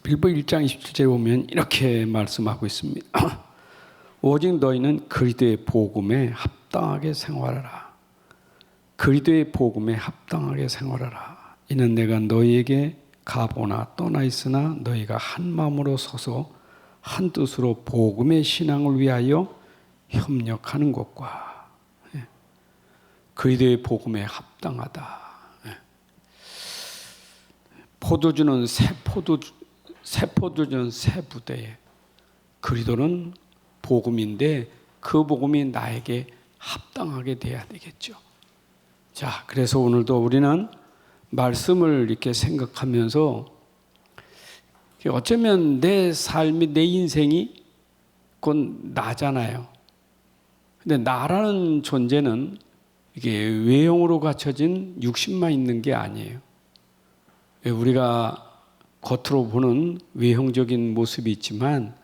빌보 1장 27절에 보면 이렇게 말씀하고 있습니다. 오직 너희는 그리스도의 복음에 합당하게 생활하라. 그리스도의 복음에 합당하게 생활하라. 이는 내가 너희에게 가보나 떠나 있으나 너희가 한 마음으로 서서 한 뜻으로 복음의 신앙을 위하여 협력하는 것과 그리스도의 복음에 합당하다. 포도주는 새 포도주는 새 부대에, 그리스도는 복음인데 그 복음이 나에게 합당하게 돼야 되겠죠. 자, 그래서 오늘도 우리는 말씀을 이렇게 생각하면서 어쩌면 내 삶이, 내 인생이 곧 나잖아요. 근데 나라는 존재는 이게 외형으로 갖춰진 육신만 있는 게 아니에요. 우리가 겉으로 보는 외형적인 모습이 있지만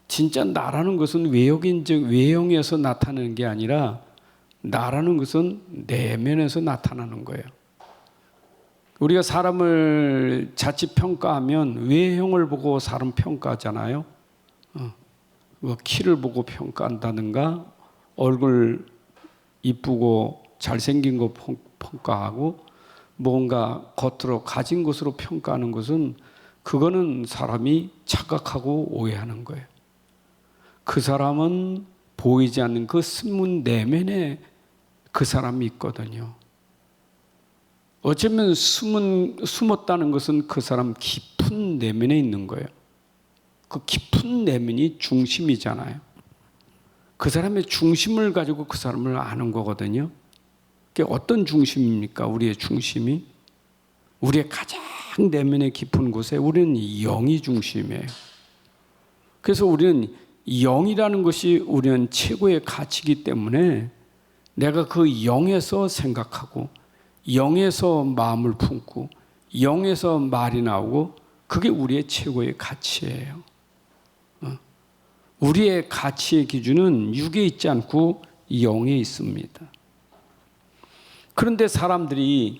진짜 나라는 것은 외형에서 나타나는 게 아니라 나라는 것은 내면에서 나타나는 거예요. 우리가 사람을 자칫 평가하면 외형을 보고 사람 평가하잖아요. 뭐 키를 보고 평가한다든가 얼굴 이쁘고 잘생긴 거 평가하고 뭔가 겉으로 가진 것으로 평가하는 것은 그거는 사람이 착각하고 오해하는 거예요. 그 사람은 보이지 않는 그 숨은 내면에 그 사람이 있거든요. 어쩌면 숨었다는 것은 그 사람 깊은 내면에 있는 거예요. 그 깊은 내면이 중심이잖아요. 그 사람의 중심을 가지고 그 사람을 아는 거거든요. 그게 어떤 중심입니까? 우리의 중심이? 우리의 가장 내면의 깊은 곳에 우리는 영이 중심이에요. 그래서 우리는 영이라는 것이 우리는 최고의 가치이기 때문에 내가 그 영에서 생각하고 영에서 마음을 품고 영에서 말이 나오고 그게 우리의 최고의 가치예요. 우리의 가치의 기준은 육에 있지 않고 영에 있습니다. 그런데 사람들이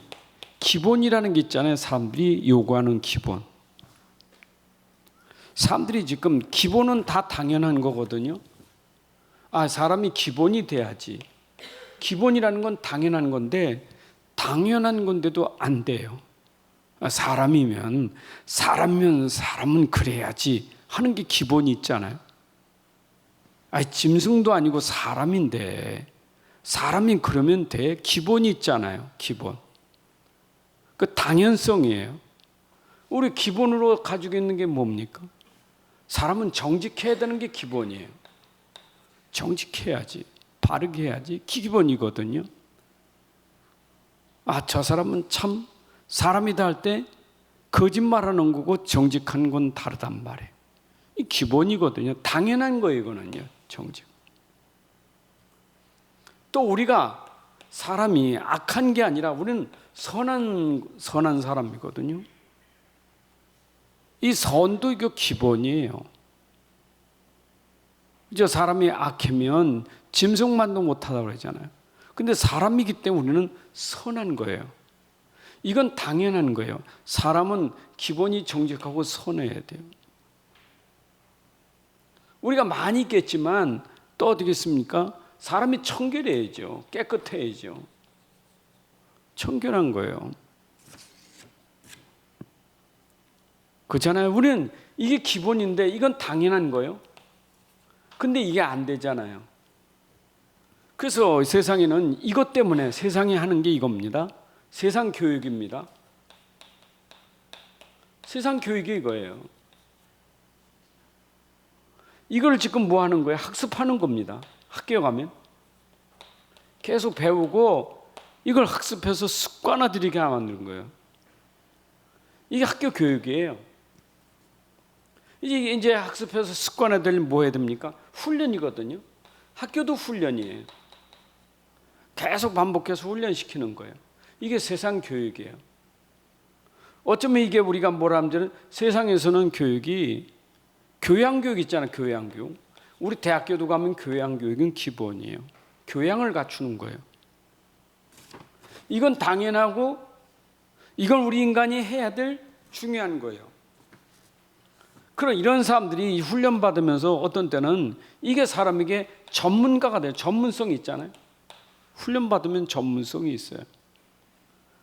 기본이라는 게 있잖아요. 사람들이 요구하는 기본. 사람들이 지금 기본은 다 당연한 거거든요. 사람이 기본이 돼야지. 기본이라는 건 당연한 건데 당연한 건데도 안 돼요. 사람은 그래야지 하는 게 기본이 있잖아요. 짐승도 아니고 사람인데 사람이 그러면 돼. 기본이 있잖아요. 기본. 그 당연성이에요. 우리 기본으로 가지고 있는 게 뭡니까? 사람은 정직해야 되는 게 기본이에요. 정직해야지. 바르게 해야지. 기본이거든요. 저 사람은 참 사람이다 할 때 거짓말하는 거고 정직한 건 다르단 말이에요. 이 기본이거든요. 당연한 거예요. 이거는요. 정직. 또 우리가 사람이 악한 게 아니라 우리는 선한 사람이거든요. 이 선도 이거 기본이에요. 이제 사람이 악하면 짐승만도 못하다고 그러잖아요. 근데 사람이기 때문에 우리는 선한 거예요. 이건 당연한 거예요. 사람은 기본이 정직하고 선해야 돼요. 우리가 많이 있겠지만 또 어떻겠습니까? 사람이 청결해야죠. 깨끗해야죠. 청결한 거예요. 그렇잖아요. 우리는 이게 기본인데 이건 당연한 거예요. 근데 이게 안 되잖아요. 그래서 세상에는 이것 때문에 세상이 하는 게 이겁니다. 세상 교육입니다. 세상 교육이 이거예요. 이걸 지금 뭐 하는 거예요? 학습하는 겁니다. 학교에 가면 계속 배우고 이걸 학습해서 습관화들이게 만드는 거예요. 이게 학교 교육이에요. 이제 학습해서 습관화되려면 뭐 해야 됩니까? 훈련이거든요. 학교도 훈련이에요. 계속 반복해서 훈련시키는 거예요. 이게 세상 교육이에요. 어쩌면 이게 우리가 뭐라 하면 세상에서는 교육이 교양교육 있잖아요. 교양교육. 우리 대학교도 가면 교양교육은 기본이에요. 교양을 갖추는 거예요. 이건 당연하고 이건 우리 인간이 해야 될 중요한 거예요. 그런 이런 사람들이 이 훈련 받으면서 어떤 때는 이게 사람에게 전문가가 돼요. 전문성이 있잖아요. 훈련 받으면 전문성이 있어요.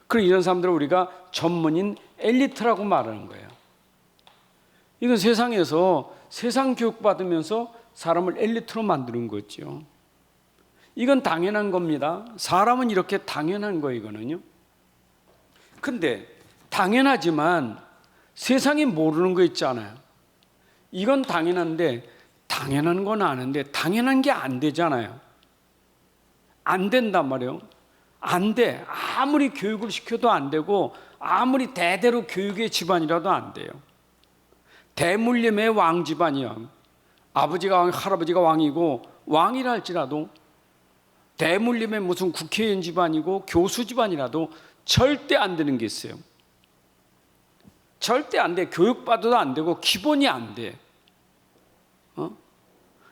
그럼 이런 사람들을 우리가 전문인 엘리트라고 말하는 거예요. 이건 세상에서 세상 교육 받으면서 사람을 엘리트로 만드는 거죠. 이건 당연한 겁니다. 사람은 이렇게 당연한 거예요, 이거는요. 근데 당연하지만 세상이 모르는 거 있잖아요. 이건 당연한데 당연한 건 아는데 당연한 게 안 되잖아요. 안 된단 말이에요. 안 돼. 아무리 교육을 시켜도 안 되고 아무리 대대로 교육의 집안이라도 안 돼요. 대물림의 왕 집안이야. 아버지가 왕, 할아버지가 왕이고 왕이라 할지라도 대물림의 무슨 국회의원 집안이고 교수 집안이라도 절대 안 되는 게 있어요. 절대 안 돼. 교육받아도 안 되고 기본이 안 돼.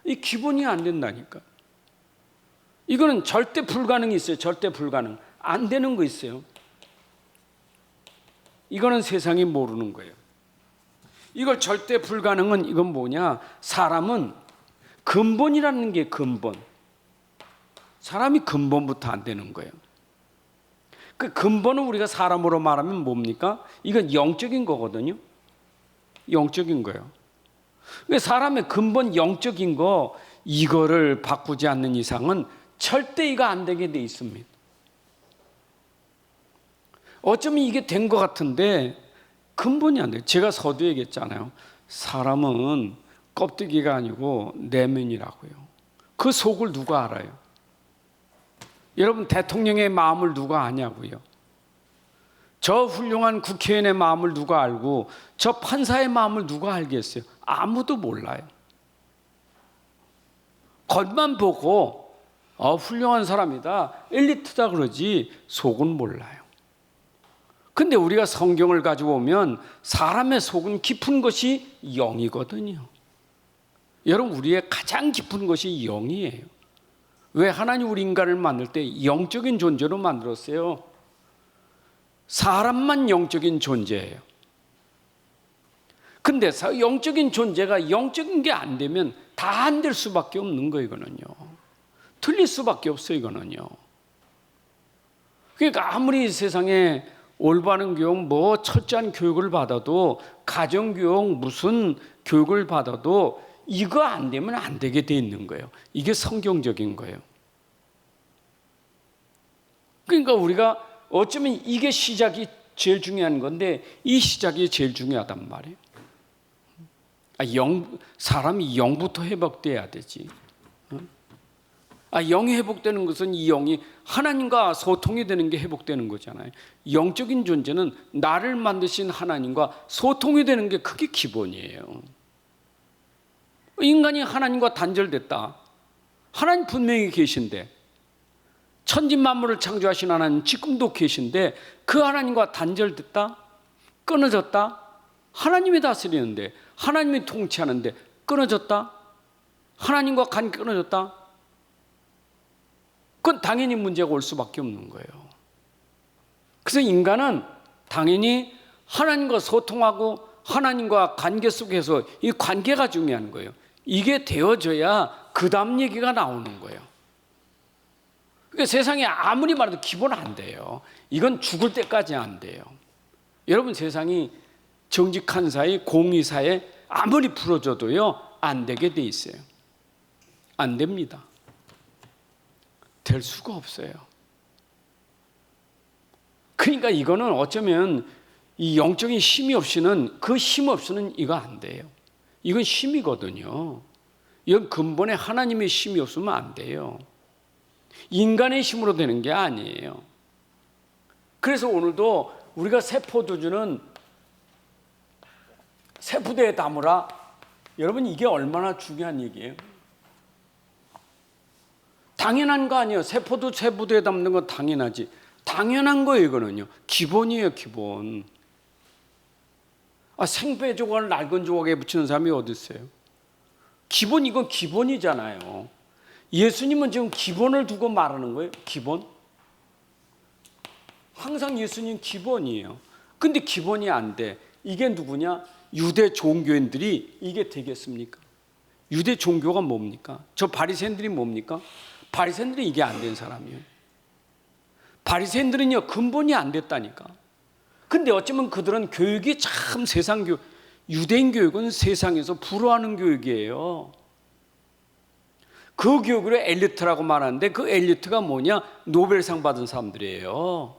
이 기본이 안 된다니까. 이거는 절대 불가능이 있어요. 절대 불가능. 안 되는 거 있어요. 이거는 세상이 모르는 거예요. 이걸 절대 불가능은 이건 뭐냐? 사람은 근본이라는 게 근본. 사람이 근본부터 안 되는 거예요. 그 근본은 우리가 사람으로 말하면 뭡니까? 이건 영적인 거거든요. 영적인 거예요. 사람의 근본 영적인 거 이거를 바꾸지 않는 이상은 절대 이거 안 되게 돼 있습니다. 어쩌면 이게 된 것 같은데 근본이 안 돼요. 제가 서두에 얘기했잖아요. 사람은 껍데기가 아니고 내면이라고요. 그 속을 누가 알아요? 여러분 대통령의 마음을 누가 아냐고요? 저 훌륭한 국회의원의 마음을 누가 알고 저 판사의 마음을 누가 알겠어요? 아무도 몰라요. 겉만 보고 훌륭한 사람이다, 엘리트다 그러지 속은 몰라요. 근데 우리가 성경을 가지고 오면 사람의 속은 깊은 것이 영이거든요. 여러분 우리의 가장 깊은 것이 영이에요. 왜 하나님 우리 인간을 만들 때 영적인 존재로 만들었어요? 사람만 영적인 존재예요. 근데 영적인 존재가 영적인 게 안 되면 다 안 될 수밖에 없는 거예요. 이거는요. 틀릴 수밖에 없어요. 이거는요. 그러니까 아무리 세상에 올바른 교육, 뭐 철저한 교육을 받아도 가정교육 무슨 교육을 받아도 이거 안 되면 안 되게 돼 있는 거예요. 이게 성경적인 거예요. 그러니까 우리가 어쩌면 이게 시작이 제일 중요한 건데 이 시작이 제일 중요하단 말이에요. 사람이 영부터 회복돼야 되지. 영이 회복되는 것은 이 영이 하나님과 소통이 되는 게 회복되는 거잖아요. 영적인 존재는 나를 만드신 하나님과 소통이 되는 게 그게 기본이에요. 인간이 하나님과 단절됐다. 하나님 분명히 계신데 천지 만물을 창조하신 하나님 지금도 계신데 그 하나님과 단절됐다? 끊어졌다? 하나님이 다스리는데 하나님이 통치하는데 끊어졌다? 하나님과 관계 끊어졌다? 그건 당연히 문제가 올 수밖에 없는 거예요. 그래서 인간은 당연히 하나님과 소통하고 하나님과 관계 속에서 이 관계가 중요한 거예요. 이게 되어져야 그 다음 얘기가 나오는 거예요. 그러니까 세상에 아무리 말해도 기본 안 돼요. 이건 죽을 때까지 안 돼요. 여러분 세상이 정직한 사회, 공의사회 아무리 풀어줘도요 안 되게 돼 있어요. 안 됩니다. 될 수가 없어요. 그러니까 이거는 어쩌면 이 영적인 힘이 없이는 그 힘 없이는 이거 안 돼요. 이건 힘이거든요. 이건 근본에 하나님의 힘이 없으면 안 돼요. 인간의 힘으로 되는 게 아니에요. 그래서 오늘도 우리가 세포도주는 세포대에 담으라. 여러분 이게 얼마나 중요한 얘기예요. 당연한 거 아니에요. 세포도 세포대에 담는 건 당연하지. 당연한 거예요. 이거는요. 기본이에요. 기본. 생배 조각을 낡은 조각에 붙이는 사람이 어디 있어요? 기본, 이건 기본이잖아요. 예수님은 지금 기본을 두고 말하는 거예요. 기본. 항상 예수님 기본이에요. 근데 기본이 안 돼. 이게 누구냐? 유대 종교인들이 이게 되겠습니까? 유대 종교가 뭡니까? 저 바리새인들이 뭡니까? 바리새인들이 이게 안 된 사람이에요. 바리새인들은요 근본이 안 됐다니까. 근데 어쩌면 그들은 교육이 참 세상 교육, 유대인 교육은 세상에서 불허하는 교육이에요. 그 교육을 엘리트라고 말하는데 그 엘리트가 뭐냐? 노벨상 받은 사람들이에요.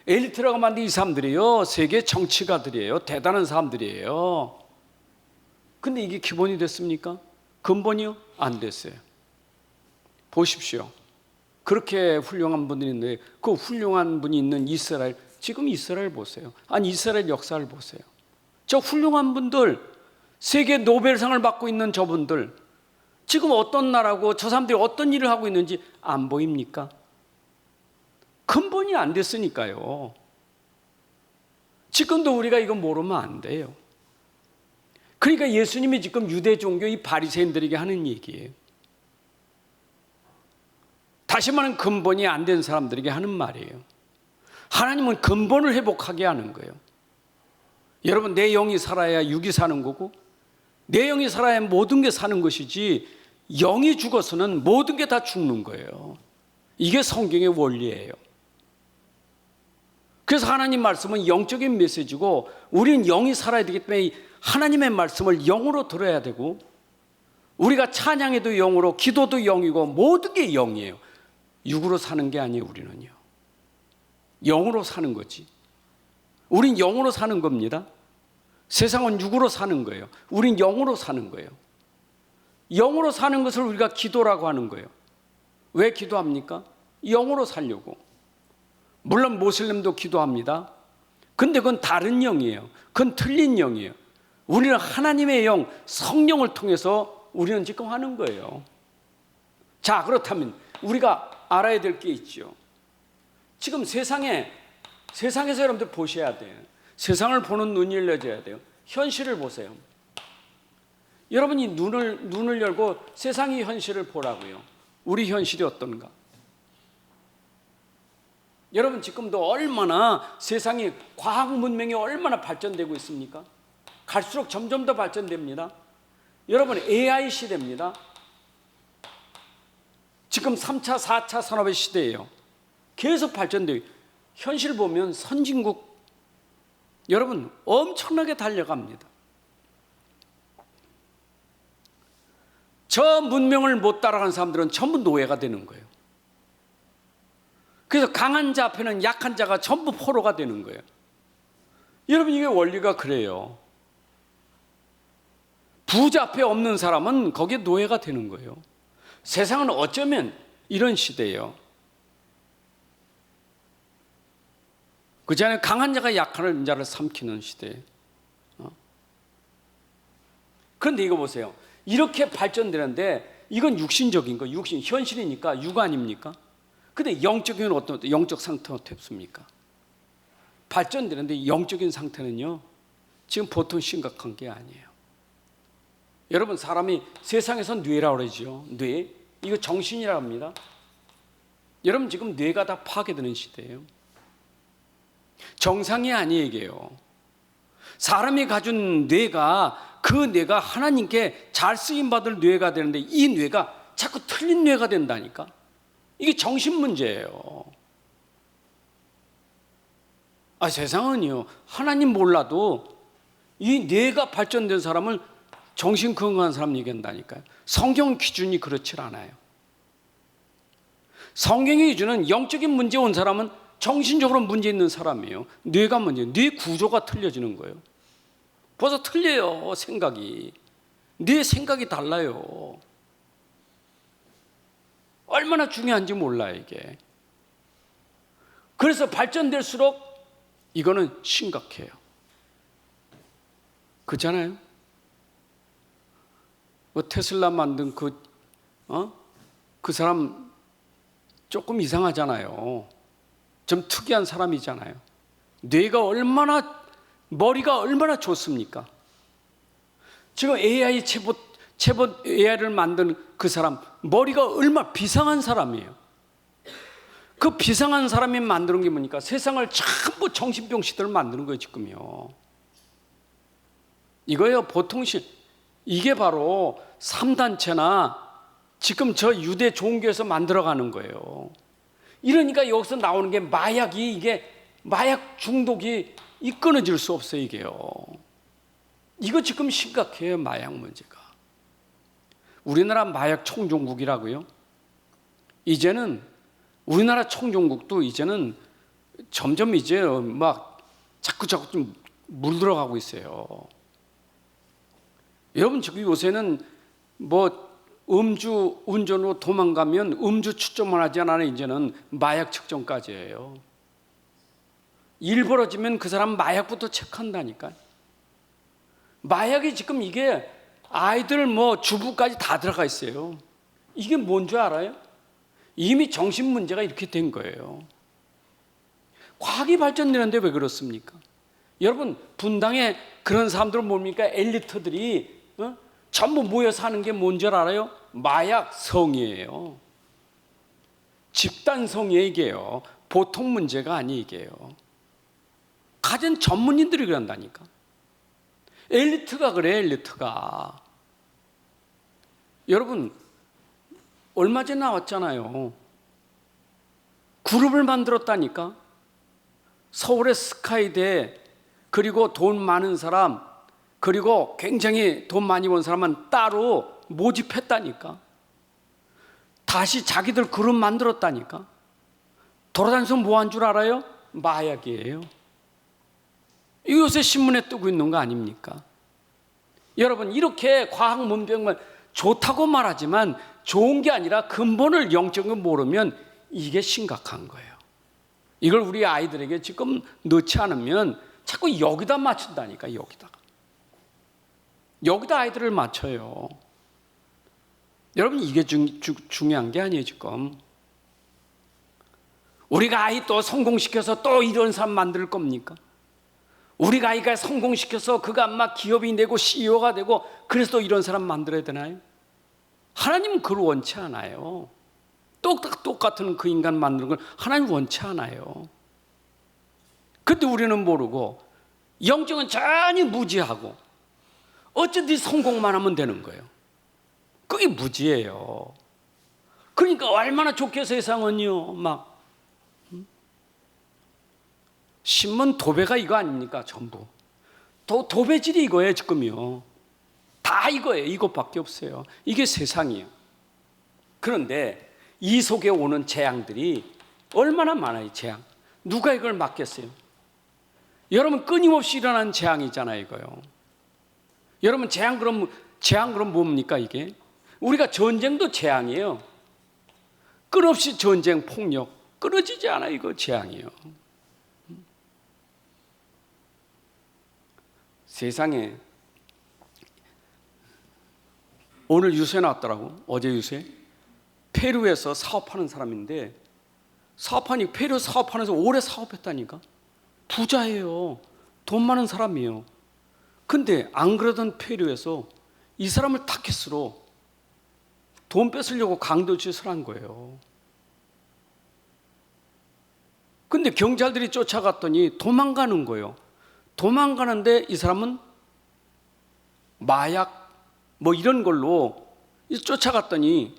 엘리트라고 만든 이 사람들이요 세계 정치가들이에요. 대단한 사람들이에요. 근데 이게 기본이 됐습니까? 근본이요? 안 됐어요. 보십시오. 그렇게 훌륭한 분들이 있는데 그 훌륭한 분이 있는 이스라엘, 지금 이스라엘 보세요. 아니 이스라엘 역사를 보세요. 저 훌륭한 분들, 세계 노벨상을 받고 있는 저분들 지금 어떤 나라고 저 사람들이 어떤 일을 하고 있는지 안 보입니까? 근본이 안 됐으니까요. 지금도 우리가 이거 모르면 안 돼요. 그러니까 예수님이 지금 유대 종교 이 바리새인들에게 하는 얘기예요. 다시 말하면 근본이 안 된 사람들에게 하는 말이에요. 하나님은 근본을 회복하게 하는 거예요. 여러분 내 영이 살아야 육이 사는 거고 내 영이 살아야 모든 게 사는 것이지 영이 죽어서는 모든 게 다 죽는 거예요. 이게 성경의 원리예요. 그래서 하나님 말씀은 영적인 메시지고 우리는 영이 살아야 되기 때문에 하나님의 말씀을 영으로 들어야 되고 우리가 찬양해도 영으로 기도도 영이고 모든 게 영이에요. 육으로 사는 게 아니에요. 우리는요 영으로 사는 거지. 우린 영으로 사는 겁니다. 세상은 육으로 사는 거예요. 우린 영으로 사는 거예요. 영으로 사는 것을 우리가 기도라고 하는 거예요. 왜 기도합니까? 영으로 살려고. 물론 모슬림도 기도합니다. 근데 그건 다른 영이에요. 그건 틀린 영이에요. 우리는 하나님의 영, 성령을 통해서 우리는 지금 하는 거예요. 자, 그렇다면 우리가 알아야 될 게 있죠. 지금 세상에서 여러분들 보셔야 돼요. 세상을 보는 눈이 열려져야 돼요. 현실을 보세요. 여러분이 눈을 열고 세상의 현실을 보라고요. 우리 현실이 어떤가? 여러분 지금도 얼마나 세상이 과학 문명이 얼마나 발전되고 있습니까? 갈수록 점점 더 발전됩니다. 여러분 AI 시대입니다. 지금 3차, 4차 산업의 시대예요. 계속 발전돼요. 현실 보면 선진국 여러분 엄청나게 달려갑니다. 저 문명을 못 따라가는 사람들은 전부 노예가 되는 거예요. 그래서 강한 자 앞에는 약한 자가 전부 포로가 되는 거예요. 여러분 이게 원리가 그래요. 부자 앞에 없는 사람은 거기에 노예가 되는 거예요. 세상은 어쩌면 이런 시대예요. 그전에 강한 자가 약한 자를 삼키는 시대예요. 그런데 이거 보세요. 이렇게 발전되는데 이건 육신적인 거, 육신 현실이니까 육 아닙니까? 근데 영적인 어떤 영적 상태는 어떻습니까? 발전되는데 영적인 상태는요 지금 보통 심각한 게 아니에요. 여러분 사람이 세상에서 뇌라고 그러죠. 뇌 이거 정신이라고 합니다. 여러분 지금 뇌가 다 파괴되는 시대예요. 정상이 아니에요. 사람이 가진 뇌가 그 뇌가 하나님께 잘 쓰임받을 뇌가 되는데 이 뇌가 자꾸 틀린 뇌가 된다니까. 이게 정신 문제예요. 세상은요 하나님 몰라도 이 뇌가 발전된 사람을 정신 건강한 사람 얘기한다니까요. 성경 기준이 그렇지 않아요. 성경의 기준은 영적인 문제 온 사람은 정신적으로 문제 있는 사람이에요. 뇌가 문제, 뇌 구조가 틀려지는 거예요. 벌써 틀려요. 생각이. 뇌 생각이 달라요. 얼마나 중요한지 몰라요 이게. 그래서 발전될수록 이거는 심각해요. 그렇잖아요. 테슬라 만든 그 사람 조금 이상하잖아요. 좀 특이한 사람이잖아요. 뇌가 얼마나 머리가 얼마나 좋습니까? 지금 AI 챗봇 AI를 만든 그 사람 머리가 얼마나 비상한 사람이에요. 그 비상한 사람이 만드는 게 뭡니까? 세상을 전부 정신병 시대를 만드는 거예요 지금요. 이거요, 이게 바로 3단체나 지금 저 유대 종교에서 만들어가는 거예요. 이러니까 여기서 나오는 게 이게 마약 중독이 끊어질 수 없어요, 이게요. 이거 지금 심각해요, 마약 문제가. 우리나라 마약 총종국이라고요? 이제는 우리나라 총종국도 이제는 점점 이제 막 자꾸 좀 물들어가고 있어요. 여러분, 지금 요새는 뭐 음주 운전으로 도망가면 음주 측정만 하지 않아요. 이제는 마약 측정까지 해요. 일 벌어지면 그 사람 마약부터 체크한다니까. 마약이 지금 이게 아이들 뭐 주부까지 다 들어가 있어요. 이게 뭔 줄 알아요? 이미 정신 문제가 이렇게 된 거예요. 과학이 발전되는데 왜 그렇습니까? 여러분, 분당에 그런 사람들은 뭡니까? 엘리트들이 전부 모여서 하는 게 뭔 줄 알아요? 마약 성이에요. 집단 성이에요, 이게요. 보통 문제가 아니 이게요. 가진 전문인들이 그런다니까. 엘리트가 그래, 엘리트가. 여러분, 얼마 전에 나왔잖아요. 그룹을 만들었다니까. 서울의 스카이대, 그리고 돈 많은 사람, 그리고 굉장히 돈 많이 번 사람은 따로 모집했다니까. 다시 자기들 그룹 만들었다니까. 돌아다니면서 뭐 한 줄 알아요? 마약이에요. 이거 요새 신문에 뜨고 있는 거 아닙니까? 여러분, 이렇게 과학 문명만 좋다고 말하지만 좋은 게 아니라 근본을, 영적을 모르면 이게 심각한 거예요. 이걸 우리 아이들에게 지금 넣지 않으면 자꾸 여기다 맞춘다니까. 여기다 아이들을 맞춰요. 여러분, 이게 중요한 게 아니에요. 지금 우리가 아이 또 성공시켜서 또 이런 사람 만들 겁니까? 우리가 아이가 성공시켜서 그가 막 기업이 되고 CEO가 되고 그래서 또 이런 사람 만들어야 되나요? 하나님은 그걸 원치 않아요. 똑같은 그 인간 만드는 걸 하나님 원치 않아요. 근데 우리는 모르고 영적은 전혀 무지하고 어쩐지 성공만 하면 되는 거예요. 그게 무지예요. 그러니까 얼마나 좋게 세상은요, 막 신문 도배가 이거 아닙니까? 전부 도배질이 이거예요. 지금요 다 이거예요. 이것밖에 없어요. 이게 세상이에요. 그런데 이 속에 오는 재앙들이 얼마나 많아요. 재앙. 누가 이걸 막겠어요? 여러분, 끊임없이 일어나는 재앙이잖아요, 이거요. 여러분, 재앙 그럼 뭡니까 이게? 우리가 전쟁도 재앙이에요. 끊임없이 전쟁, 폭력 끊어지지 않아요. 이거 재앙이에요. 세상에 오늘 유세 나왔더라고. 어제 유세. 페루에서 사업하는 사람인데 페루 사업하면서 오래 사업했다니까. 부자예요. 돈 많은 사람이에요. 근데 안 그러던 페루에서 이 사람을 타켓으로 돈 뺏으려고 강도짓을 한 거예요. 근데 경찰들이 쫓아갔더니 도망가는 거예요. 도망가는데 이 사람은 마약 뭐 이런 걸로 쫓아갔더니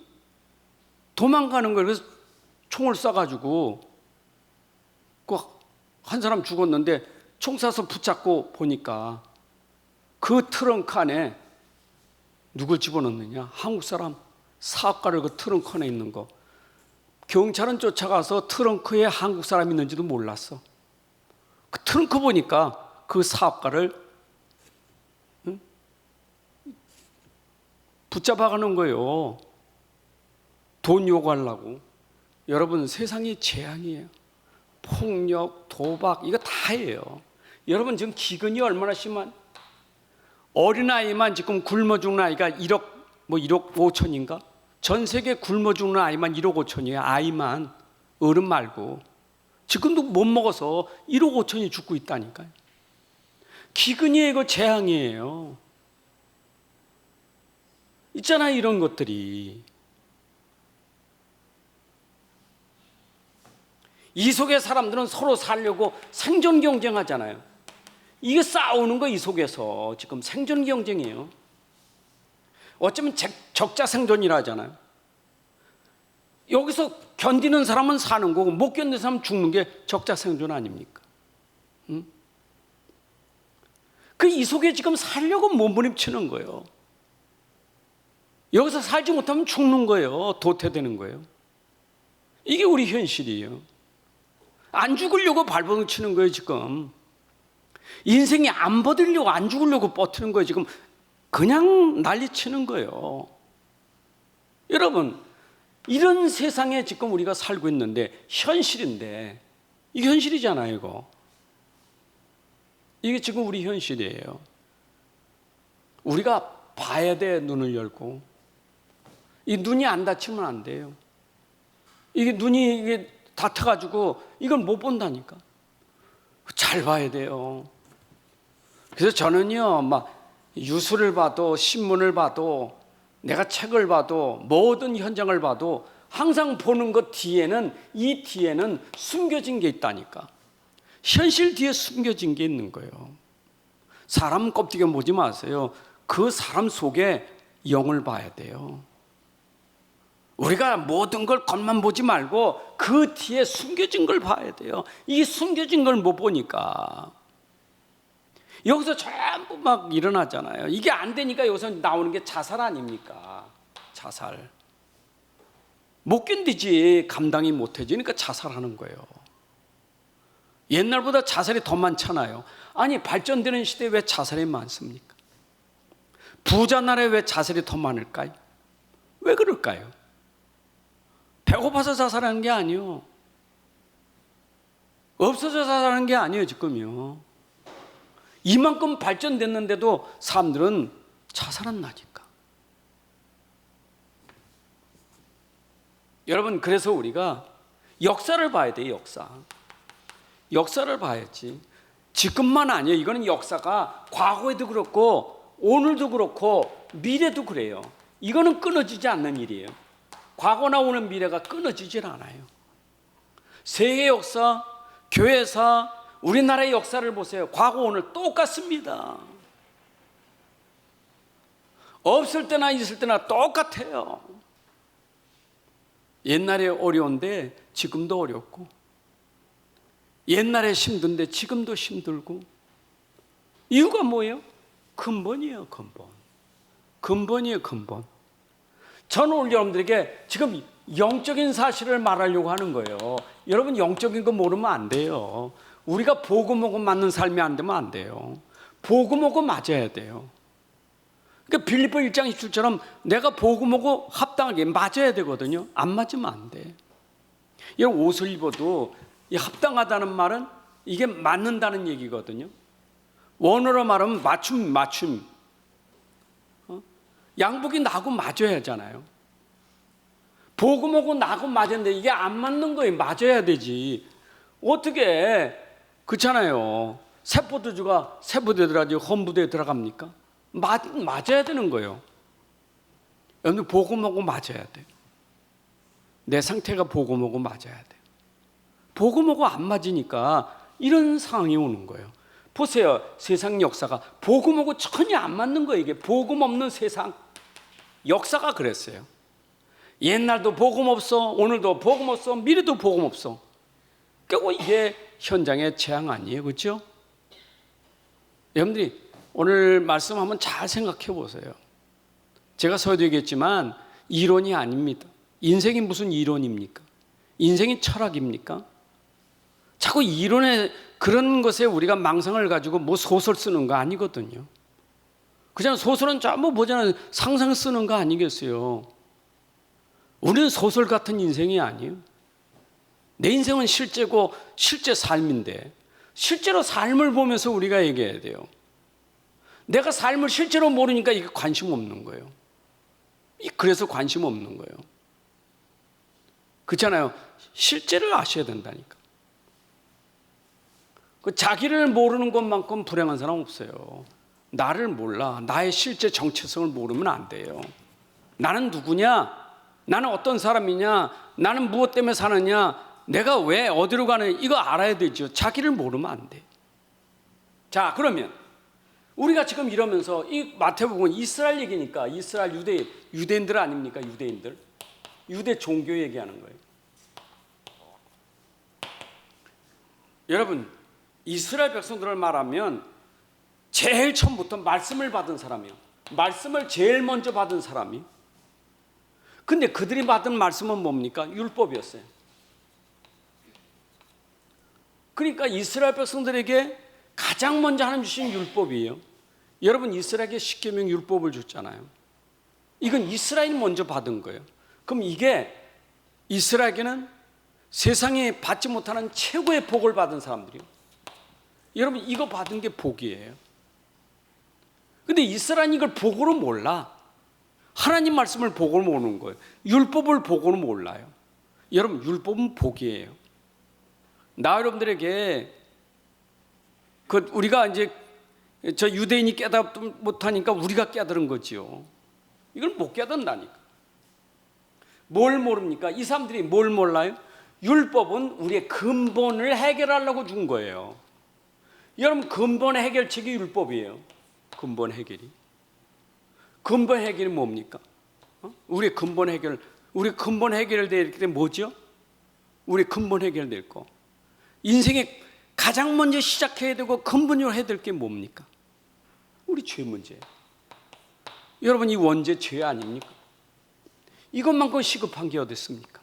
도망가는 거예요. 그래서 총을 쏴가지고 한 사람 죽었는데 총 쏴서 붙잡고 보니까 그 트렁크 안에 누굴 집어넣느냐? 한국 사람 사업가를 그 트렁크 안에 있는 거. 경찰은 쫓아가서 트렁크에 한국 사람이 있는지도 몰랐어. 그 트렁크 보니까 그 사업가를 붙잡아가는 거예요. 돈 요구하려고. 여러분, 세상이 재앙이에요. 폭력, 도박, 이거 다예요. 여러분, 지금 기근이 얼마나 심한, 어린아이만 지금 굶어 죽는 아이가 1억 5천인가? 전 세계 굶어 죽는 아이만 1억 5천이에요. 아이만, 어른 말고. 지금도 못 먹어서 1억 5천이 죽고 있다니까요. 기근이에요. 이거 재앙이에요. 있잖아요, 이런 것들이. 이 속의 사람들은 서로 살려고 생존 경쟁하잖아요. 이게 싸우는 거 이 속에서 지금 생존 경쟁이에요. 어쩌면 적자 생존이라 하잖아요. 여기서 견디는 사람은 사는 거고 못 견디는 사람은 죽는 게 적자 생존 아닙니까? 응? 그 이 속에 지금 살려고 몸부림치는 거예요. 여기서 살지 못하면 죽는 거예요. 도태되는 거예요. 이게 우리 현실이에요. 안 죽으려고 발버둥 치는 거예요 지금. 인생이 안 버티려고, 안 죽으려고 버티는 거예요 지금. 그냥 난리치는 거예요. 여러분, 이런 세상에 지금 우리가 살고 있는데, 현실인데, 이게 현실이잖아요 이거. 이게 지금 우리 현실이에요. 우리가 봐야 돼. 눈을 열고. 이 눈이 안 다치면 안 돼요. 이게 눈이 이게 닫혀가지고 이걸 못 본다니까. 잘 봐야 돼요. 그래서 저는요, 막 뉴스를 봐도 신문을 봐도 내가 책을 봐도 모든 현장을 봐도 항상 보는 것 뒤에는, 이 뒤에는 숨겨진 게 있다니까. 현실 뒤에 숨겨진 게 있는 거예요. 사람 껍데기 보지 마세요. 그 사람 속에 영을 봐야 돼요. 우리가 모든 걸 겉만 보지 말고 그 뒤에 숨겨진 걸 봐야 돼요. 이 숨겨진 걸 못 보니까 여기서 전부 막 일어나잖아요. 이게 안 되니까 여기서 나오는 게 자살 아닙니까? 자살. 못 견디지, 감당이 못해지니까 자살하는 거예요. 옛날보다 자살이 더 많잖아요. 아니, 발전되는 시대에 왜 자살이 많습니까? 부자 나라에 왜 자살이 더 많을까요? 왜 그럴까요? 배고파서 자살하는 게 아니요. 없어서 자살하는 게 아니에요 지금요. 이만큼 발전됐는데도 사람들은 자살한다니까. 여러분, 그래서 우리가 역사를 봐야 돼요. 역사를 봐야지. 지금만 아니에요. 이거는 역사가 과거에도 그렇고 오늘도 그렇고 미래도 그래요. 이거는 끊어지지 않는 일이에요. 과거나 오는 미래가 끊어지질 않아요. 세계 역사, 교회사, 우리나라의 역사를 보세요. 과거 오늘 똑같습니다. 없을 때나 있을 때나 똑같아요. 옛날에 어려운데 지금도 어렵고, 옛날에 힘든데 지금도 힘들고. 이유가 뭐예요? 근본이에요. 근본이에요. 저는 오늘 여러분들에게 지금 영적인 사실을 말하려고 하는 거예요. 여러분, 영적인 거 모르면 안 돼요. 우리가 복음하고 맞는 삶이 안 되면 안 돼요. 복음하고 맞아야 돼요. 그러니까 빌립보 1장 27처럼 내가 복음하고 합당하게 맞아야 되거든요. 안 맞으면 안 돼. 이 옷을 입어도 이 합당하다는 말은 이게 맞는다는 얘기거든요. 원어로 말하면 맞춤. 양복이 나하고 맞아야 하잖아요. 복음하고 나하고 맞았는데 이게 안 맞는 거예요. 맞아야 되지. 어떻게, 그렇잖아요. 세포도주가 세부대에 들어가지 헌부대에 들어갑니까? 맞아야 되는 거예요. 여러분, 복음하고 맞아야 돼요. 내 상태가 복음하고 맞아야 돼요. 복음하고 안 맞으니까 이런 상황이 오는 거예요. 보세요. 세상 역사가 복음하고 전혀 안 맞는 거예요. 이게 복음 없는 세상. 역사가 그랬어요. 옛날도 복음 없어, 오늘도 복음 없어, 미래도 복음 없어. 결국 이게 현장의 재앙 아니에요, 그렇죠? 여러분들이 오늘 말씀 한번 잘 생각해 보세요. 제가 서도 얘기했지만 이론이 아닙니다. 인생이 무슨 이론입니까? 인생이 철학입니까? 자꾸 이론에, 그런 것에 우리가 망상을 가지고 뭐 소설 쓰는 거 아니거든요. 그냥 소설은 전부 보잖아요. 상상 쓰는 거 아니겠어요? 우리는 소설 같은 인생이 아니에요. 내 인생은 실제고 실제 삶인데, 실제로 삶을 보면서 우리가 얘기해야 돼요. 내가 삶을 실제로 모르니까 이게 관심 없는 거예요. 그래서 관심 없는 거예요. 그렇잖아요. 실제를 아셔야 된다니까. 자기를 모르는 것만큼 불행한 사람 없어요. 나를 몰라. 나의 실제 정체성을 모르면 안 돼요. 나는 누구냐? 나는 어떤 사람이냐? 나는 무엇 때문에 사느냐? 내가 왜 어디로 가느냐? 이거 알아야 되죠. 자기를 모르면 안 돼. 자, 그러면 우리가 지금 이러면서 이 마태복음은 이스라엘 얘기니까 이스라엘 유대인들 아닙니까? 유대인들. 유대 종교 얘기하는 거예요. 여러분, 이스라엘 백성들을 말하면 제일 처음부터 말씀을 받은 사람이요. 말씀을 제일 먼저 받은 사람이. 근데 그들이 받은 말씀은 뭡니까? 율법이었어요. 그러니까 이스라엘 백성들에게 가장 먼저 하나님 주신 율법이에요. 여러분, 이스라엘에게 십계명 율법을 줬잖아요. 이건 이스라엘이 먼저 받은 거예요. 그럼 이게 이스라엘에게는 세상에 받지 못하는 최고의 복을 받은 사람들이요. 여러분, 이거 받은 게 복이에요. 근데 이스라엘은 이걸 복으로 몰라. 하나님 말씀을 복으로 모르는 거예요. 율법을 복으로 몰라요. 여러분, 율법은 복이에요. 나 여러분들에게 우리가 이제 저 유대인이 깨닫지 못하니까 우리가 깨달은 거지요. 이걸 못 깨닫는다니까. 뭘 모릅니까? 이 사람들이 뭘 몰라요? 율법은 우리의 근본을 해결하려고 준 거예요. 여러분, 근본의 해결책이 율법이에요. 근본 해결이. 근본 해결이 뭡니까? 우리의 근본 해결될 때 뭐죠? 우리 근본 해결될 거. 인생에 가장 먼저 시작해야 되고 근본으로 해야 될 게 뭡니까? 우리 죄 문제예요. 여러분, 이 원죄 죄 아닙니까? 이것만큼 시급한 게 어디 있습니까?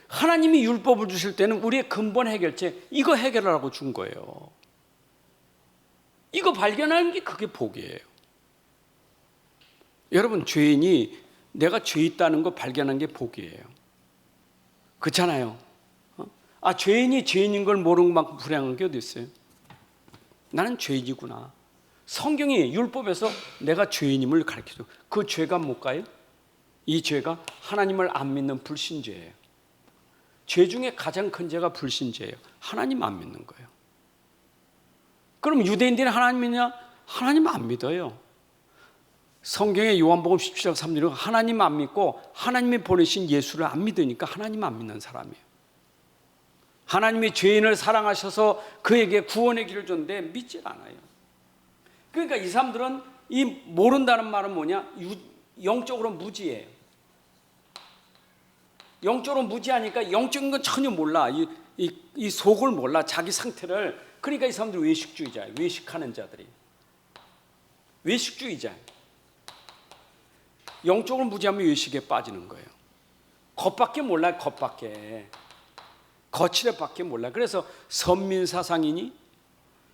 하나님이 율법을 주실 때는 우리의 근본 해결책, 이거 해결하라고 준 거예요. 이거 발견하는 게 그게 복이에요. 여러분, 죄인이 내가 죄 있다는 거 발견한 게 복이에요. 그렇잖아요. 죄인이 죄인인 걸 모르는 만큼 불행한 게 어디 있어요? 나는 죄인이구나. 성경이 율법에서 내가 죄인임을 가르쳐줘. 그 죄가 뭘까요? 이 죄가 하나님을 안 믿는 불신죄예요. 죄 중에 가장 큰 죄가 불신죄예요. 하나님 안 믿는 거예요. 그럼 유대인들이 하나님 믿냐? 하나님 안 믿어요. 성경의 요한복음 17장 3절은 하나님 안 믿고 하나님이 보내신 예수를 안 믿으니까 하나님 안 믿는 사람이에요. 하나님이 죄인을 사랑하셔서 그에게 구원의 길을 줬는데 믿질 않아요. 그러니까 이 사람들은 이 모른다는 말은 뭐냐? 영적으로 무지해요. 영적으로 무지하니까 영적인 건 전혀 몰라. 이 속을 몰라. 자기 상태를. 그러니까 이 사람들이 외식주의자예요. 외식하는 자들이. 외식주의자예요. 영적으로 무지하면 외식에 빠지는 거예요. 겉밖에 몰라요. 겉밖에. 거칠애밖에 몰라. 그래서 선민사상이니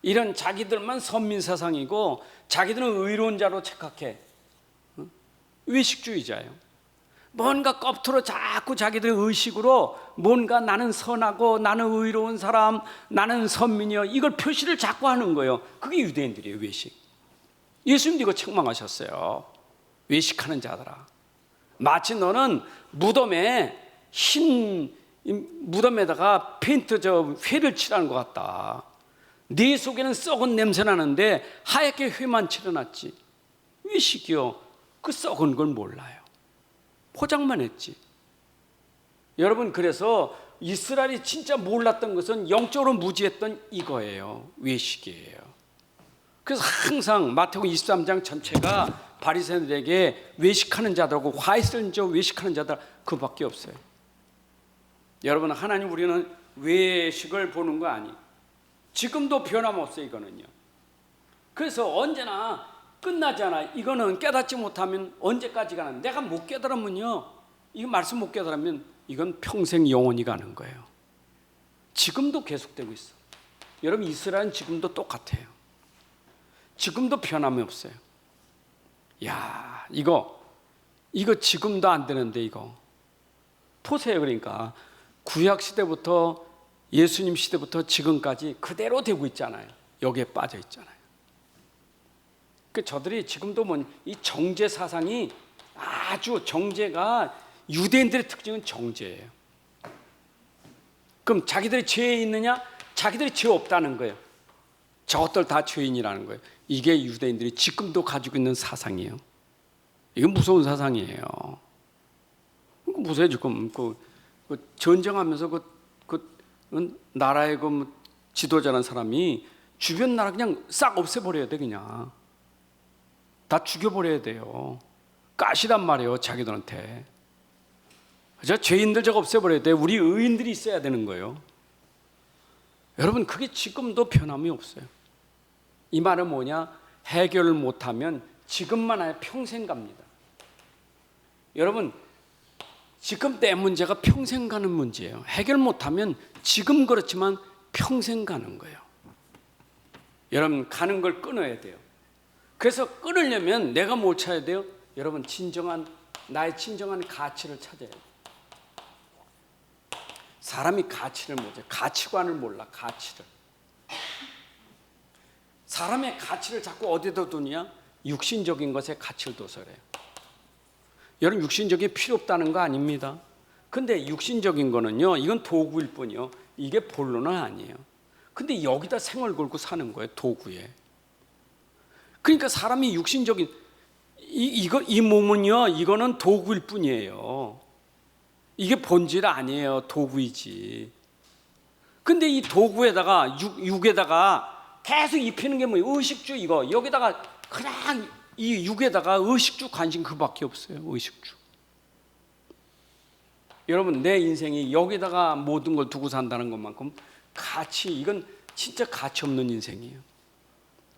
이런 자기들만 선민사상이고 자기들은 의로운 자로 착각해. 외식주의자예요. 뭔가 겉으로 자꾸 자기들의 의식으로 뭔가 나는 선하고 나는 의로운 사람, 나는 선민이요, 이걸 표시를 자꾸 하는 거예요. 그게 유대인들이에요. 외식. 예수님도 이거 책망하셨어요. 외식하는 자들아, 마치 너는 무덤에 무덤에다가 페인트 회를 칠하는 것 같다. 네 속에는 썩은 냄새 나는데 하얗게 회만 칠해놨지. 외식이요, 그 썩은 걸 몰라요. 포장만 했지. 여러분, 그래서 이스라엘이 진짜 몰랐던 것은 영적으로 무지했던 이거예요. 외식이에요. 그래서 항상 마태복음 23장 전체가 바리새인들에게 외식하는 자들하고 화이슬인저 외식하는 자들 그밖에 없어요. 여러분, 하나님 우리는 외식을 보는 거 아니에요. 지금도 변함없어요. 이거는요. 그래서 언제나 끝나잖아. 이거는 깨닫지 못하면 언제까지 가는, 내가 못 깨달으면요, 이거 말씀 못 깨달으면 이건 평생 영원히 가는 거예요. 지금도 계속되고 있어. 여러분, 이스라엘은 지금도 똑같아요. 지금도 변함이 없어요. 야, 이거 지금도 안 되는데 이거 보세요. 그러니까 구약 시대부터 예수님 시대부터 지금까지 그대로 되고 있잖아요. 여기에 빠져 있잖아요. 그 저들이 지금도 이 정죄 사상이 아주, 정죄가 유대인들의 특징은 정죄예요. 그럼 자기들이 죄에 있느냐? 자기들이 죄 없다는 거예요. 저것들 다 죄인이라는 거예요. 이게 유대인들이 지금도 가지고 있는 사상이에요. 이건 무서운 사상이에요. 보세요. 지금 전쟁하면서 나라의 지도자라는 사람이 주변 나라 그냥 싹 없애버려야 돼. 그냥 다 죽여버려야 돼요. 가시란 말이에요, 자기들한테. 저 죄인들 저거 없애버려야 돼. 우리 의인들이 있어야 되는 거예요. 여러분, 그게 지금도 변함이 없어요. 이 말은 뭐냐? 해결을 못하면 지금만 아니라 평생 갑니다. 여러분, 지금 내 문제가 평생 가는 문제예요. 해결 못하면 지금 그렇지만 평생 가는 거예요. 여러분, 가는 걸 끊어야 돼요. 그래서 끊으려면 내가 뭘 찾아야 돼요? 여러분, 나의 진정한 가치를 찾아야 돼요. 사람이 가치를 모르죠. 가치관을 몰라, 가치를. 사람의 가치를 자꾸 어디다 두냐? 육신적인 것에 가치를 둬서 그래요. 여러분, 육신적인 필요 없다는 거 아닙니다. 근데 육신적인 거는요, 이건 도구일 뿐이요, 이게 본론은 아니에요. 근데 여기다 생을 걸고 사는 거예요, 도구에. 그러니까 사람이 육신적인 이 몸은요, 이거는 도구일 뿐이에요. 이게 본질 아니에요, 도구이지. 근데 이 도구에다가 육에다가 계속 입히는 게 뭐예요? 의식주. 이거 여기다가 그냥 이 육에다가 의식주 관심 그밖에 없어요. 의식주. 여러분, 내 인생이 여기다가 모든 걸 두고 산다는 것만큼 이건 진짜 가치 없는 인생이에요.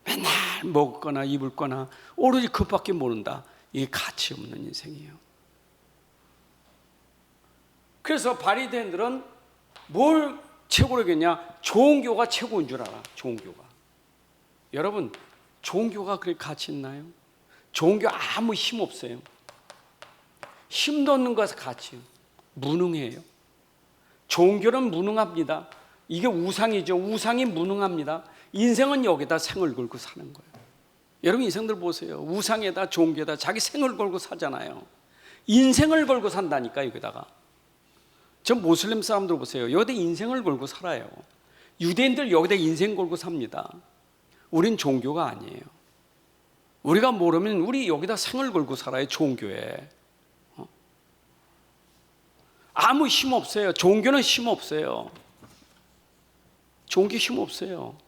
맨날 먹거나 입을 거나 오로지 그밖에 모른다. 이게 가치 없는 인생이에요. 그래서 바리새인들은 뭘 최고로 여겼냐? 좋은 교가 최고인 줄 알아. 좋은 교가. 여러분, 좋은 교가 그렇게 가치 있나요? 좋은 교 아무 힘 없어요. 힘도 없는 것에 가치요. 무능해요. 좋은 교는 무능합니다. 이게 우상이죠. 우상이 무능합니다. 인생은 여기다 생을 걸고 사는 거예요. 여러분, 인생들 보세요. 우상에다 좋은 교에다 자기 생을 걸고 사잖아요. 인생을 걸고 산다니까. 여기다가 저 모슬림 사람들 보세요. 여기다 인생을 걸고 살아요. 유대인들 여기다 인생 걸고 삽니다. 우린 종교가 아니에요. 우리가 모르면 우리 여기다 생을 걸고 살아요. 종교에. 아무 힘 없어요. 종교는 힘 없어요. 종교 힘 없어요.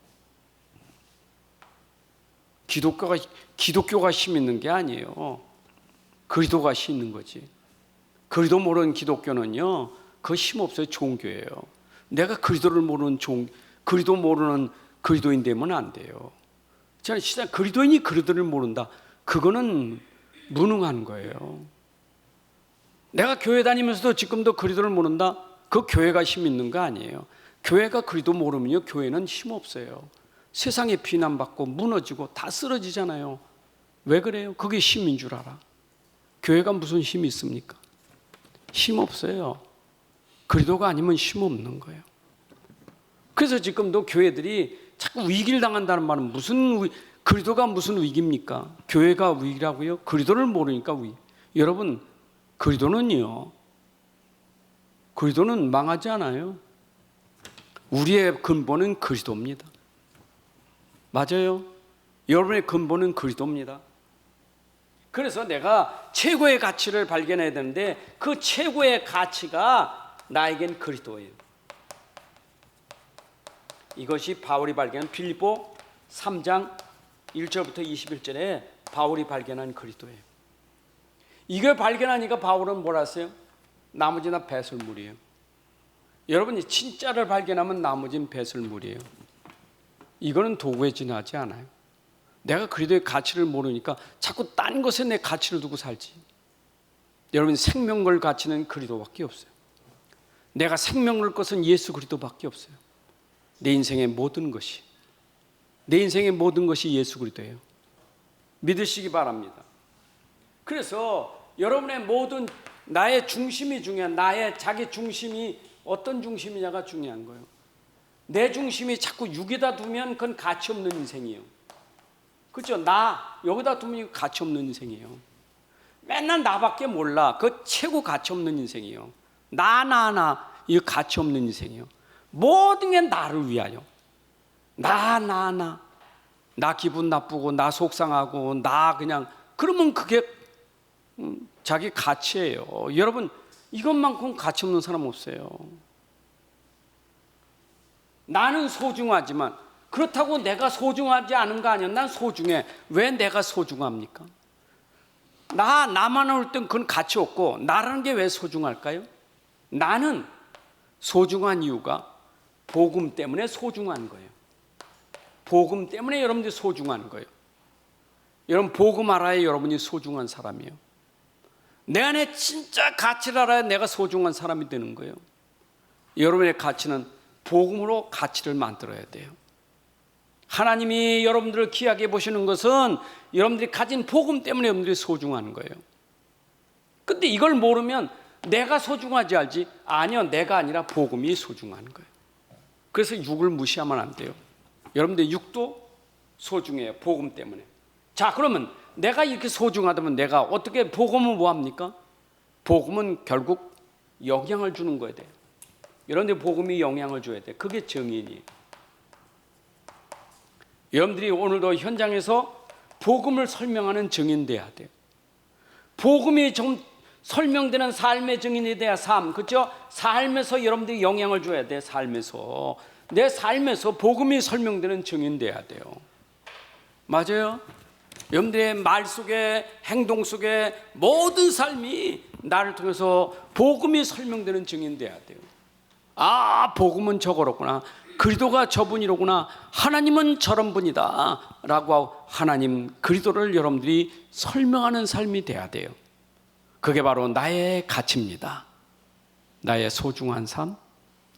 기독교가 힘 있는 게 아니에요. 그리스도가 힘 있는 거지. 그리스도 모르는 기독교는요, 그 힘 없어요. 종교예요. 내가 그리스도를 모르는 그리스도 모르는 그리스도인 되면 안 돼요. 자, 진짜 그리스도인이 그리스도를 모른다. 그거는 무능한 거예요. 내가 교회 다니면서도 지금도 그리스도를 모른다. 그 교회가 힘 있는 거 아니에요. 교회가 그리스도 모르면요, 교회는 힘 없어요. 세상에 비난받고 무너지고 다 쓰러지잖아요. 왜 그래요? 그게 힘인 줄 알아. 교회가 무슨 힘이 있습니까? 힘 없어요. 그리스도가 아니면 힘 없는 거예요. 그래서 지금도 교회들이 자꾸 위기를 당한다는 말은 그리스도가 무슨 위기입니까? 교회가 위기라고요? 그리스도를 모르니까 위기. 여러분, 그리스도는 망하지 않아요. 우리의 근본은 그리스도입니다. 맞아요. 여러분의 근본은 그리스도입니다. 그래서 내가 최고의 가치를 발견해야 되는데 그 최고의 가치가 나에겐 그리스도예요. 이것이 바울이 발견한 빌립보 3장 1절부터 21절에 바울이 발견한 그리스도예요. 이걸 발견하니까 바울은 뭐라 했어요? 나머지 다 배설물이에요. 여러분이 진짜를 발견하면 나머지는 배설물이에요. 이거는 도구에 지나지 않아요. 내가 그리스도의 가치를 모르니까 자꾸 딴 것에 내 가치를 두고 살지. 여러분, 생명 걸 가치는 그리스도밖에 없어요. 내가 생명 걸 것은 예수 그리스도밖에 없어요. 내 인생의 모든 것이 예수 그리스도예요. 믿으시기 바랍니다. 그래서 여러분의 모든 나의 중심이 중요한, 나의 자기 중심이 어떤 중심이냐가 중요한 거예요. 내 중심이 자꾸 육에다 두면 그건 가치 없는 인생이에요. 그렇죠? 나 여기다 두면 가치 없는 인생이에요. 맨날 나밖에 몰라. 그 최고 가치 없는 인생이에요. 나 이거 가치 없는 인생이에요. 모든 게 나를 위하여. 나 기분 나쁘고 나 속상하고 나 그냥 그러면 그게 자기 가치예요. 여러분, 이것만큼 가치 없는 사람 없어요. 나는 소중하지만 그렇다고 내가 소중하지 않은 거 아니야? 난 소중해. 왜 내가 소중합니까? 나만 올 땐 그건 가치 없고 나라는 게 왜 소중할까요? 나는 소중한 이유가 복음 때문에 소중한 거예요. 복음 때문에 여러분들이 소중한 거예요. 여러분 복음 알아야 여러분이 소중한 사람이에요. 내 안에 진짜 가치를 알아야 내가 소중한 사람이 되는 거예요. 여러분의 가치는 복음으로 가치를 만들어야 돼요. 하나님이 여러분들을 귀하게 보시는 것은 여러분들이 가진 복음 때문에 여러분들이 소중한 거예요. 근데 이걸 모르면 내가 소중하지 알지, 아니요, 내가 아니라 복음이 소중한 거예요. 그래서 육을 무시하면 안 돼요. 여러분들 육도 소중해요. 복음 때문에. 자, 그러면 내가 이렇게 소중하다면 내가 어떻게, 복음은 뭐합니까? 복음은 결국 영향을 주는 거야 돼요. 여러분들 복음이 영향을 줘야 돼. 그게 정인이에요. 여러분들이 오늘도 현장에서 복음을 설명하는 증인 돼야 돼요. 복음이 좀 설명되는 삶의 증인이 돼야 삶, 그렇죠? 삶에서 여러분들이 영향을 줘야 돼. 삶에서 내 삶에서 복음이 설명되는 증인 돼야 돼요. 맞아요? 여러분들의 말 속에, 행동 속에 모든 삶이 나를 통해서 복음이 설명되는 증인 돼야 돼요. 아, 복음은 저거로구나, 그리스도가 저분이로구나, 하나님은 저런 분이다 라고 하나님 그리스도를 여러분들이 설명하는 삶이 돼야 돼요. 그게 바로 나의 가치입니다. 나의 소중한 삶.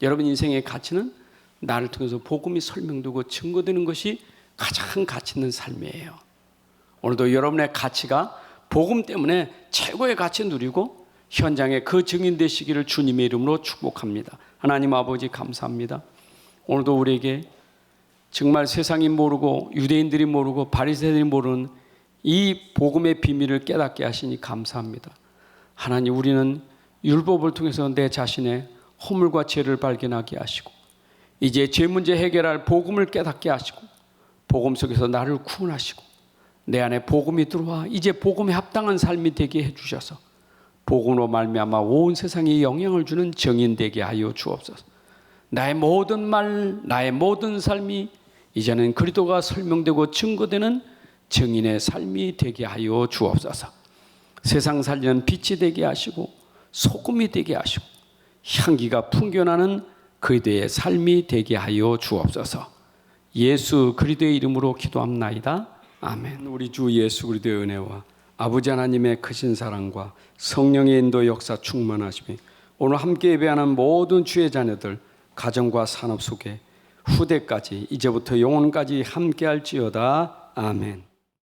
여러분 인생의 가치는 나를 통해서 복음이 설명되고 증거되는 것이 가장 가치 있는 삶이에요. 오늘도 여러분의 가치가 복음 때문에 최고의 가치 누리고 현장에 그 증인 되시기를 주님의 이름으로 축복합니다. 하나님 아버지 감사합니다. 오늘도 우리에게 정말 세상이 모르고 유대인들이 모르고 바리새인들이 모르는 이 복음의 비밀을 깨닫게 하시니 감사합니다. 하나님, 우리는 율법을 통해서 내 자신의 허물과 죄를 발견하게 하시고 이제 죄 문제 해결할 복음을 깨닫게 하시고 복음 속에서 나를 구원하시고 내 안에 복음이 들어와 이제 복음에 합당한 삶이 되게 해주셔서 복음으로 말미암아 온 세상에 영향을 주는 증인 되게 하여 주옵소서. 나의 모든 말, 나의 모든 삶이 이제는 그리스도가 설명되고 증거되는 증인의 삶이 되게 하여 주옵소서. 세상 살리는 빛이 되게 하시고 소금이 되게 하시고 향기가 풍겨나는 그리스도의 삶이 되게 하여 주옵소서. 예수 그리스도의 이름으로 기도합나이다. 아멘. 우리 주 예수 그리스도의 은혜와 아버지 하나님의 크신 사랑과 성령의 인도 역사 충만하심이 오늘 함께 예배하는 모든 주의 자녀들 가정과 산업 속에 후대까지 이제부터 영혼까지 함께할지어다. 아멘.